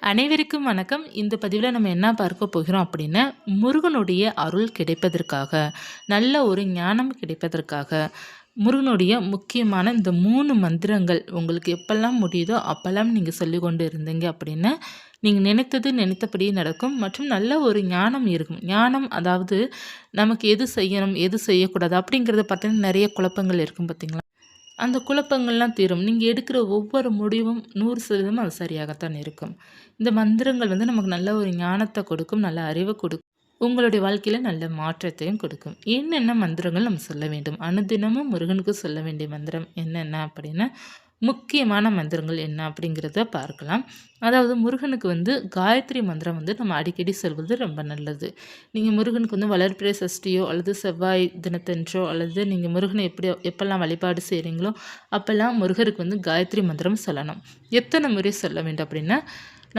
அனைவருக்கும் வணக்கம். இந்த பதிவில் நம்ம என்ன பார்க்க போகிறோம் அப்படின்னா, முருகனுடைய அருள் கிடைப்பதற்காக, நல்ல ஒரு ஞானம் கிடைப்பதற்காக, முருகனுடைய முக்கியமான இந்த 3 மந்திரங்கள் உங்களுக்கு எப்பெல்லாம் முடியுதோ அப்பெல்லாம் நீங்கள் சொல்லிக்கொண்டு இருந்தீங்க அப்படின்னா, நீங்கள் நினைத்தது நினைத்தபடியே நடக்கும் மற்றும் நல்ல ஒரு ஞானம் இருக்கும். ஞானம் அதாவது நமக்கு எது செய்யணும், எது செய்யக்கூடாது அப்படிங்கிறத பார்த்தீங்கன்னா நிறைய குழப்பங்கள் இருக்கும் பார்த்தீங்களா? அந்த குழப்பங்கள்லாம் தீரும். நீங்க எடுக்கிற ஒவ்வொரு முடிவும் 100% அது சரியாகத்தான் இருக்கும். இந்த மந்திரங்கள் நமக்கு நல்ல ஒரு ஞானத்த கொடுக்கும், நல்ல அறிவ கொடுக்கும். உங்களுடைய வாழ்க்கையில நல்ல மாற்றத்தையும் கொடுக்கும். என்னென்ன மந்திரங்கள் நம்ம சொல்ல வேண்டும்? அனுதினமும் முருகனுக்கு சொல்ல வேண்டிய மந்திரம் என்னென்ன அப்படின்னா, முக்கியமான மந்திரங்கள் என்ன அப்படிங்கிறத பார்க்கலாம். அதாவது முருகனுக்கு காயத்ரி மந்திரம் நம்ம அடிக்கடி சொல்வது ரொம்ப நல்லது. நீங்கள் முருகனுக்கு வளர்பிறை சஷ்டியோ அல்லது செவ்வாய் தினத்தன்றோ அல்லது நீங்கள் முருகனை எப்பெல்லாம் வழிபாடு செய்கிறீங்களோ அப்போல்லாம் முருகருக்கு காயத்ரி மந்திரம் சொல்லணும். எத்தனை முறை சொல்ல வேண்டும் அப்படின்னா,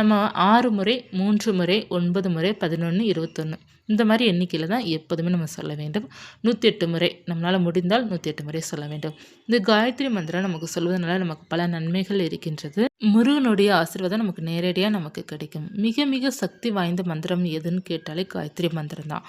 நம்ம 6 முறை, 3 முறை, 9 முறை, 11, 21 இந்த மாதிரி எண்ணிக்கையில் தான் எப்போதுமே நம்ம சொல்ல வேண்டும். 108 முறை நம்மளால் முடிந்தால் 108 முறை சொல்ல வேண்டும். இந்த காயத்ரி மந்திரம் நமக்கு சொல்வதனால நமக்கு பல நன்மைகள் இருக்கின்றது. முருகனுடைய ஆசீர்வாதம் நமக்கு நேரடியாக நமக்கு கிடைக்கும். மிக மிக சக்தி வாய்ந்த மந்திரம் எதுன்னு கேட்டாலே காயத்ரி மந்திரம் தான்.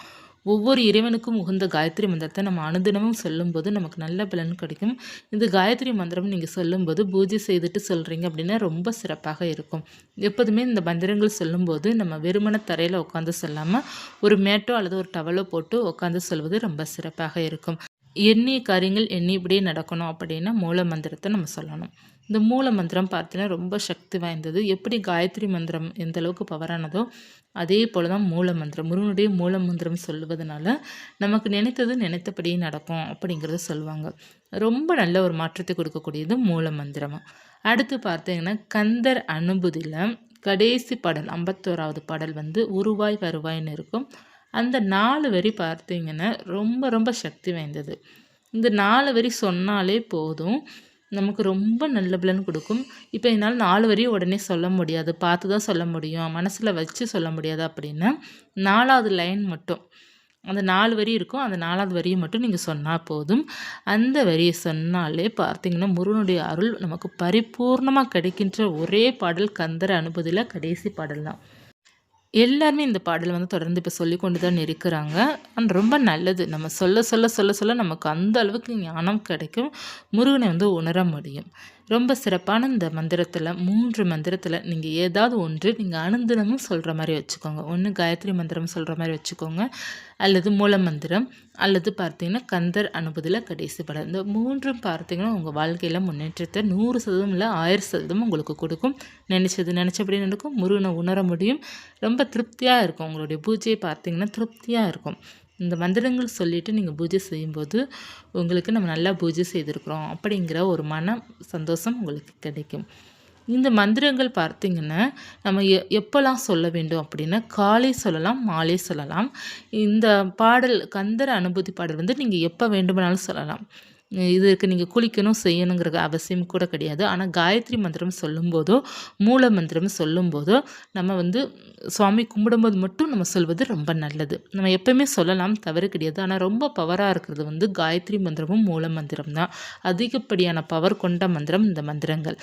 ஒவ்வொரு இறைவனுக்கும் உகந்த காயத்ரி மந்திரத்தை நம்ம அனுதினமும் சொல்லும்போது நமக்கு நல்ல பலன் கிடைக்கும். இந்த காயத்ரி மந்திரம் நீங்கள் சொல்லும்போது பூஜை செய்துட்டு சொல்கிறீங்க அப்படின்னா ரொம்ப சிறப்பாக இருக்கும். எப்போதுமே இந்த மந்திரங்கள் சொல்லும்போது நம்ம வெறுமன தரையில் உட்காந்து சொல்லாமல் ஒரு மேட்டோ அல்லது ஒரு டவலோ போட்டு உட்காந்து சொல்வது ரொம்ப சிறப்பாக இருக்கும். எண்ணிய காரியங்கள் எண்ணியபடியே நடக்கணும் அப்படின்னா மூல மந்திரத்தை நம்ம சொல்லணும். இந்த மூல மந்திரம் பார்த்தீங்கன்னா ரொம்ப சக்தி வாய்ந்தது. எப்படி காயத்ரி மந்திரம் எந்த அளவுக்கு பவரானதோ அதே போல் தான் மூல மந்திரம். முருகனுடைய மூல மந்திரம் சொல்லுவதனால நமக்கு நினைத்தது நினைத்தபடியே நடக்கும் அப்படிங்கிறத சொல்லுவாங்க. ரொம்ப நல்ல ஒரு மாற்றத்தை கொடுக்கக்கூடியது மூல மந்திரம். அடுத்து பார்த்தீங்கன்னா கந்தர் அனுபூதியில் கடைசி பாடல் 51வது பாடல் உருவாய் வருவாய்ன்னு இருக்கும். அந்த 4 வரி பார்த்தீங்கன்னா ரொம்ப ரொம்ப சக்தி வாய்ந்தது. இந்த 4 வரி சொன்னாலே போதும், நமக்கு ரொம்ப நல்ல பலன் கொடுக்கும். இப்போ என்னால் 4 வரியும் உடனே சொல்ல முடியாது, பார்த்து தான் சொல்ல முடியும், மனசில் வச்சு சொல்ல முடியாது அப்படின்னா 4வது லைன் மட்டும், அந்த 4 வரி இருக்கும், அந்த 4வது வரியை மட்டும் நீங்கள் சொன்னால் போதும். அந்த வரியை சொன்னாலே பார்த்தீங்கன்னா முருகனுடைய அருள் நமக்கு பரிபூர்ணமாக கிடைக்கின்ற ஒரே பாடல் கந்தர் அனுபூதியில் கடைசி பாடல் தான். எல்லாருமே இந்த பாடல் தொடர்ந்து இப்போ சொல்லி கொண்டு தான் இருக்கிறாங்க. அண்ட் ரொம்ப நல்லது. நம்ம சொல்ல சொல்ல சொல்ல சொல்ல நமக்கு அந்த அளவுக்கு ஞானம் கிடைக்கும். முருகனை உணர முடியும். ரொம்ப சிறப்பான இந்த மந்திரத்தில் 3 மந்திரத்தில் நீங்கள் ஏதாவது ஒன்று நீங்கள் அனுதினமும் சொல்கிற மாதிரி வச்சுக்கோங்க. ஒன்று காயத்ரி மந்திரம் சொல்கிற மாதிரி வச்சுக்கோங்க, அல்லது மூல மந்திரம், அல்லது பார்த்தீங்கன்னா கந்தர் அனுபூதியில் கடைசி பாடல். இந்த 3ம் பார்த்தீங்கன்னா உங்கள் வாழ்க்கையில் முன்னேற்றத்தை 100% இல்லை 1000% உங்களுக்கு கொடுக்கும். நினச்சபடி நடக்கும். முருகனை உணர முடியும். ரொம்ப திருப்தியாக இருக்கும். உங்களுடைய பூஜையை பார்த்தீங்கன்னா திருப்தியாக இருக்கும். இந்த மந்திரங்கள் சொல்லிவிட்டு நீங்கள் பூஜை செய்யும்போது உங்களுக்கு நம்ம நல்லா பூஜை செய்திருக்கிறோம் அப்படிங்கிற ஒரு மன சந்தோஷம் உங்களுக்கு கிடைக்கும். இந்த மந்திரங்கள் பார்த்திங்கன்னா நம்ம எப்போல்லாம் சொல்ல வேண்டும் அப்படின்னா, காலை சொல்லலாம், மாலை சொல்லலாம். இந்த பாடல் கந்தர் அனுபூதி பாடல் நீங்கள் எப்போ வேண்டுமானாலும் சொல்லலாம். இதற்கு நீங்கள் குளிக்கணும் செய்யணுங்கிற அவசியம் கூட கிடையாது. ஆனால் காயத்ரி மந்திரம் சொல்லும்போதோ மூல மந்திரம் சொல்லும்போதோ நம்ம சுவாமி கும்பிடும்போது மட்டும் நம்ம சொல்வது ரொம்ப நல்லது. நம்ம எப்போயுமே சொல்லலாம், தவறு கிடையாது. ஆனால் ரொம்ப பவராக இருக்கிறது காயத்ரி மந்திரமும் மூல மந்திரம் தான். அதிகப்படியான பவர் கொண்ட மந்திரம் இந்த மந்திரங்கள்.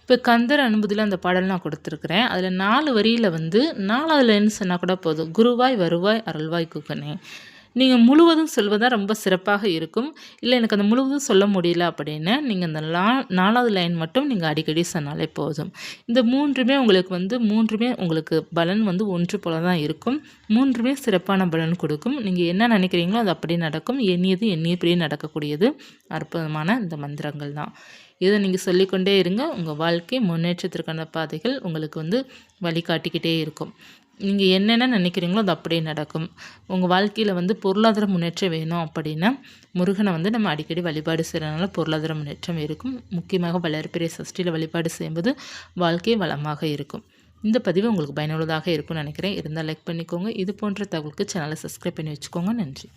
இப்போ கந்தர் அனுபூதியில் அந்த பாடல் நான் கொடுத்துருக்குறேன். அதில் 4 வரியில் 4வது லைன் சொன்னால் கூட போதும். குருவாய் வருவாய் அருள்வாய் குகனே. நீங்கள் முழுவதும் சொல்வதாக ரொம்ப சிறப்பாக இருக்கும். இல்லை எனக்கு அந்த முழுவதும் சொல்ல முடியல அப்படின்னா நீங்கள் அந்த 4வது லைன் மட்டும் நீங்கள் அடிக்கடி சொன்னாலே போதும். இந்த 3மே உங்களுக்கு பலன் ஒன்று போல தான் இருக்கும். 3மே சிறப்பான பலன் கொடுக்கும். நீங்கள் என்ன நினைக்கிறீங்களோ அது அப்படியே நடக்கும். எண்ணியபடியே நடக்கக்கூடியது அற்புதமான இந்த மந்திரங்கள் தான். இதை நீங்கள் சொல்லிக்கொண்டே இருங்க. உங்கள் வாழ்க்கை முன்னேற்றத்திற்கான பாதைகள் உங்களுக்கு வழிகாட்டிக்கிட்டே இருக்கும். நீங்கள் என்னென்ன நினைக்கிறீங்களோ அது அப்படியே நடக்கும். உங்கள் வாழ்க்கையில் பொருளாதார முன்னேற்றம் வேணும் அப்படின்னா முருகனை நம்ம அடிக்கடி வழிபாடு செய்கிறதுனால பொருளாதார முன்னேற்றம் இருக்கும். முக்கியமாக வளர்பிறை சஷ்டியில் வழிபாடு செய்யும்போது வாழ்க்கை வளமாக இருக்கும். இந்த பதிவு உங்களுக்கு பயனுள்ளதாக இருக்கும்னு நினைக்கிறேன். இருந்தால் லைக் பண்ணிக்கோங்க. இது போன்ற தகவலுக்கு சேனலை சப்ஸ்கிரைப் பண்ணி வச்சுக்கோங்க. நன்றி.